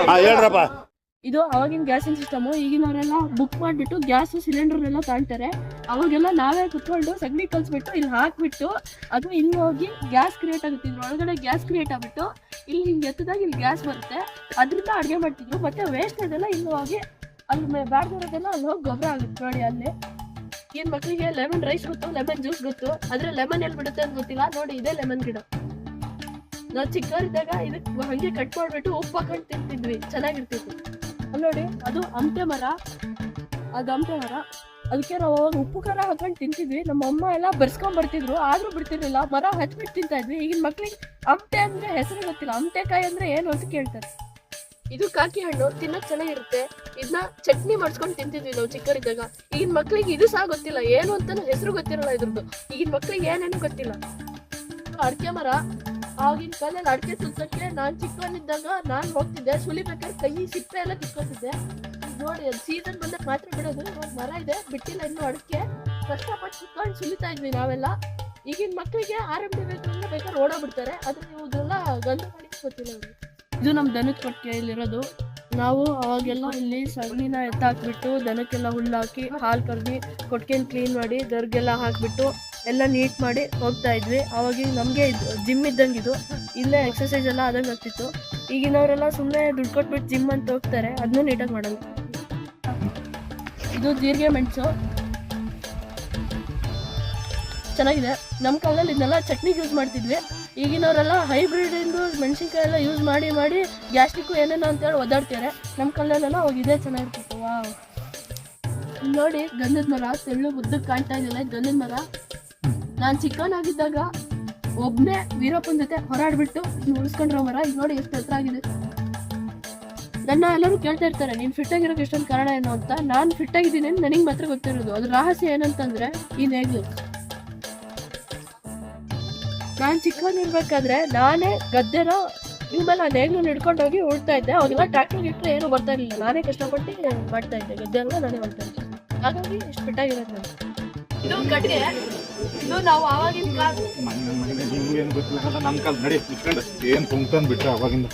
ಹೇಳ್ರಪ್ಪ. ಇದು ಅವಾಗಿನ ಗ್ಯಾಸಿನ ಸಿಸ್ಟಮು. ಈಗಿನವರೆಲ್ಲ ಬುಕ್ ಮಾಡಿಬಿಟ್ಟು ಗ್ಯಾಸ್ ಸಿಲಿಂಡರ್ ಎಲ್ಲ ತಾಳ್ತಾರೆ. ಅವಾಗೆಲ್ಲ ನಾವೇ ಕುತ್ಕೊಂಡು ಸಗಣಿ ಕಲ್ಸ್ಬಿಟ್ಟು ಇಲ್ಲಿ ಹಾಕ್ಬಿಟ್ಟು ಅದು ಇಲ್ಲಿ ಹೋಗಿ ಗ್ಯಾಸ್ ಕ್ರಿಯೇಟ್ ಆಗುತ್ತೆ. ಇದ್ರ ಒಳಗಡೆ ಗ್ಯಾಸ್ ಕ್ರಿಯೇಟ್ ಆಗ್ಬಿಟ್ಟು ಇಲ್ಲಿ ಹಿಂಗೆ ಎತ್ತದಾಗ ಇಲ್ಲಿ ಗ್ಯಾಸ್ ಬರುತ್ತೆ. ಅದರಿಂದ ಅಡುಗೆ ಮಾಡ್ತಿದ್ರು. ಮತ್ತೆ ವೇಸ್ಟೇಜ್ ಎಲ್ಲ ಇಲ್ಲಿ ಹೋಗಿ ಅಲ್ಲಿ ಬ್ಯಾಡ್ದಿರೋದೆಲ್ಲ ಅಲ್ಲಿ ಹೋಗಿ ಗೊಬ್ಬರ ಆಗುತ್ತೆ ನೋಡಿ. ಅಲ್ಲಿ ಏನು ಮಕ್ಕಳಿಗೆ ಲೆಮನ್ ರೈಸ್ ಗೊತ್ತು, ಲೆಮನ್ ಜ್ಯೂಸ್ ಗೊತ್ತು, ಆದರೆ ಲೆಮನ್ ಎಲ್ಲಿ ಬಿಡುತ್ತೆ ಅಂತ ಗೊತ್ತಿಲ್ಲ. ನೋಡಿ ಇದೇ ಲೆಮನ್ ಗಿಡ. ನಾವು ಚಿಕ್ಕವರಿದ್ದಾಗ ಇದಕ್ಕೆ ಹಂಗೆ ಕಟ್ ಮಾಡಿಬಿಟ್ಟು ಉಪ್ಪು ಹಾಕೊಂಡು ತಿಂತಿದ್ವಿ, ಚೆನ್ನಾಗಿರ್ತಿತ್ತು. ಅಲ್ಲಿ ನೋಡಿ ಅದು ಅಮಟೆ ಮರ. ಅದು ಅಮಟೆ ಮರ, ಅದಕ್ಕೆ ನಾವು ಅವಾಗ ಉಪ್ಪು ಖಾರ ಹಾಕೊಂಡು ತಿಂತಿದ್ವಿ. ನಮ್ಮ ಅಮ್ಮ ಎಲ್ಲ ಬರ್ಸ್ಕೊಂಡ್ ಬರ್ತಿದ್ರು, ಆದ್ರೂ ಬಿಡ್ತಿರ್ಲಿಲ್ಲ. ಮರ ಹಚ್ಬಿಟ್ಟು ತಿಂತಾ ಇದ್ವಿ. ಈಗಿನ ಮಕ್ಳಿಗೆ ಅಮಟೆ ಅಂದ್ರೆ ಹೆಸರು ಗೊತ್ತಿಲ್ಲ, ಅಮಟೆಕಾಯಿ ಅಂದ್ರೆ ಏನು ಅಂತ ಕೇಳ್ತಾರೆ. ಇದು ಕಾಕಿ ಹಣ್ಣು, ತಿನ್ನೋದು ಚೆನ್ನಾಗಿರುತ್ತೆ. ಇದನ್ನ ಚಟ್ನಿ ಮಾಡಿಸ್ಕೊಂಡು ತಿಂತಿದ್ವಿ ನಾವು ಚಿಕ್ಕವರಿದ್ದಾಗ. ಈಗಿನ ಮಕ್ಳಿಗೆ ಇದು ಸಹ ಗೊತ್ತಿಲ್ಲ, ಏನು ಅಂತಾನು ಹೆಸರು ಗೊತ್ತಿರಲ್ಲ ಇದ್ರದ್ದು. ಈಗಿನ ಮಕ್ಳಿಗೆ ಏನೇನು ಗೊತ್ತಿಲ್ಲ. ಅಡಿಕೆ ಮರ, ಆಗಿನ ಕಾಲದಲ್ಲಿ ಅಡಿಕೆ ಸುತ್ತಕ್ಕೆ ನಾನು ಚಿಕ್ಕವನಿದ್ದಾಗ ನಾನು ಹೋಗ್ತಿದ್ದೆ. ಸುಲಿಬೇಕಾದ್ರೆ ಕೈ ಸಿಪ್ಪೆ ಎಲ್ಲ ಕಿತ್ಕೊತಿದ್ದೆ. ನೋಡಿ ಅದು ಸೀಸನ್ ಬಂದಾಗ ಮಾತ್ರ ಬಿಡೋದು. ಇವಾಗ ಮರ ಇದೆ, ಬಿಟ್ಟಿಲ್ಲ ಇನ್ನು ಅಡಿಕೆ. ಕಷ್ಟಪಟ್ಟು ಕುತ್ಕೊಂಡು ಸುಲಿತಾ ಇದ್ವಿ ನಾವೆಲ್ಲ. ಈಗಿನ ಮಕ್ಕಳಿಗೆ ಆರಂಭ ಬೇಕು ಅಂದ್ರೆ ಬೇಕಾದ್ರೆ ಓಡೋಗ್ಬಿಡ್ತಾರೆ. ಆದ್ರೆ ನೀವು ಇದೆಲ್ಲ ಗಂಧ ಮಾಡಿ ಗೊತ್ತಿಲ್ಲ ಅವ್ರಿಗೆ. ಇದು ನಮ್ಮ ದನದ ಕೊಟ್ಟಿಗೆಯಲ್ಲಿರೋದು. ನಾವು ಅವಾಗೆಲ್ಲ ಇಲ್ಲಿ ಸಗಣಿನ ಎತ್ತಾಕ್ಬಿಟ್ಟು ದನಕ್ಕೆಲ್ಲ ಹುಲ್ಲಾಕಿ ಹಾಲು ಕರೆದು ಕೊಟ್ಟಿಗೆನ ಕ್ಲೀನ್ ಮಾಡಿ ದರ್ಗೆಲ್ಲ ಹಾಕಿಬಿಟ್ಟು ಎಲ್ಲ ನೀಟ್ ಮಾಡಿ ಹೋಗ್ತಾ ಇದ್ವಿ. ಅವಾಗ ನಮಗೆ ಇದು ಜಿಮ್ ಇದ್ದಂಗೆ, ಇದು ಇಲ್ಲೇ ಎಕ್ಸಸೈಸ್ ಎಲ್ಲ ಆದಂಗೆ ಆಗ್ತಿತ್ತು. ಈಗಿನವರೆಲ್ಲ ಸುಮ್ಮನೆ ದುಡ್ಡು ಕೊಟ್ಬಿಟ್ಟು ಜಿಮ್ ಅಂತ ಹೋಗ್ತಾರೆ, ಅದನ್ನೂ ನೀಟಾಗಿ ಮಾಡಲ್ಲ. ಇದು ಜೀರಿಗೆ ಮೆಣಸು, ಚೆನ್ನಾಗಿದೆ. ನಮ್ಮ ಕಾಲದಲ್ಲಿ ಇದನ್ನೆಲ್ಲ ಚಟ್ನಿಗೆ ಯೂಸ್ ಮಾಡ್ತಿದ್ವಿ. ಈಗಿನವರೆಲ್ಲ ಹೈಬ್ರಿಡ್ ಇಂದು ಮೆಣಸಿನ್ಕಾಯಿ ಎಲ್ಲ ಯೂಸ್ ಮಾಡಿ ಮಾಡಿ ಗ್ಯಾಸ್ಟ್ರಿಕ್ಕು ಏನೇನೋ ಅಂತೇಳಿ ಒದ್ದಾಡ್ತಾರೆ. ನಮ್ಮ ಕಾಲದಲ್ಲೆಲ್ಲ ಅವಾಗ ಇದೇ ಚೆನ್ನಾಗಿರ್ತಿತ್ತು. ವಾವ್, ನೋಡಿ ಗಂಧದ ಮರ ತೆಳ್ಳು ಉದ್ದಕ್ಕೆ ಕಾಣ್ತಾ ಇದೆಯಲ್ಲ, ಗಂಧದ ಮರ. ನಾನು ಚಿಕ್ಕವನಾಗಿದ್ದಾಗ ಒಬ್ಬನೇ ವೀರಪ್ಪನ ಜೊತೆ ಹೊರಾಡ್ಬಿಟ್ಟು ಉಳಿಸ್ಕೊಂಡ್ರೋ ಮರ. ಈಗ ನೋಡಿ ಎಷ್ಟು ಹತ್ರ ಆಗಿದೆ. ನನ್ನ ಎಲ್ಲರೂ ಕೇಳ್ತಾ ಇರ್ತಾರೆ, ನೀನು ಫಿಟ್ ಆಗಿರೋಕೆ ಎಷ್ಟೊಂದು ಕಾರಣ ಏನು ಅಂತ. ನಾನು ಫಿಟ್ ಆಗಿದ್ದೀನಿ ಅಂತ ನನಗೆ ಮಾತ್ರ ಗೊತ್ತಿರೋದು. ಅದ್ರ ರಹಸ್ಯ ಏನಂತಂದ್ರೆ ಈ ನೇಗ್ಲು. ನಾನು ಚಿಕ್ಕವನಿರ್ಬೇಕಾದ್ರೆ ನಾನೇ ಗದ್ದೆನ ಇನ್ಮೇಲೆ ಆ ನೇಗ್ಲು ಹಿಡ್ಕೊಂಡು ಹೋಗಿ ಉಳ್ತಾ ಇದ್ದೆ. ಅವಾಗೆಲ್ಲ ಟ್ರ್ಯಾಕ್ಟರ್ ಗಿಟ್ರೆ ಏನೂ ಬರ್ತಾ ಇರಲಿಲ್ಲ. ನಾನೇ ಕಷ್ಟಪಟ್ಟು ಮಾಡ್ತಾ ಇದ್ದೆ, ಗದ್ದೆ ಎಲ್ಲ ನಾನೇ ಮಾಡ್ತಾ ಇದ್ದೆ. ಹಾಗಾಗಿ ಎಷ್ಟು ಫಿಟ್ ಆಗಿರೋದು ನಾನು. ಇದು ಕಟ್ಟಿಗೆ. ಇದು ನಾವು ಆವಾಗಿನ ಕಾಲ ಏನು ಗೊತ್ತಿಲ್ಲ, ನಮ್ಮ ಕಾಲ ನಡಿ ಏನು ತುಂಬ್ಕೊಂಡ್ ಬಿಟ್ರೆ ಅವಾಗಿಂದ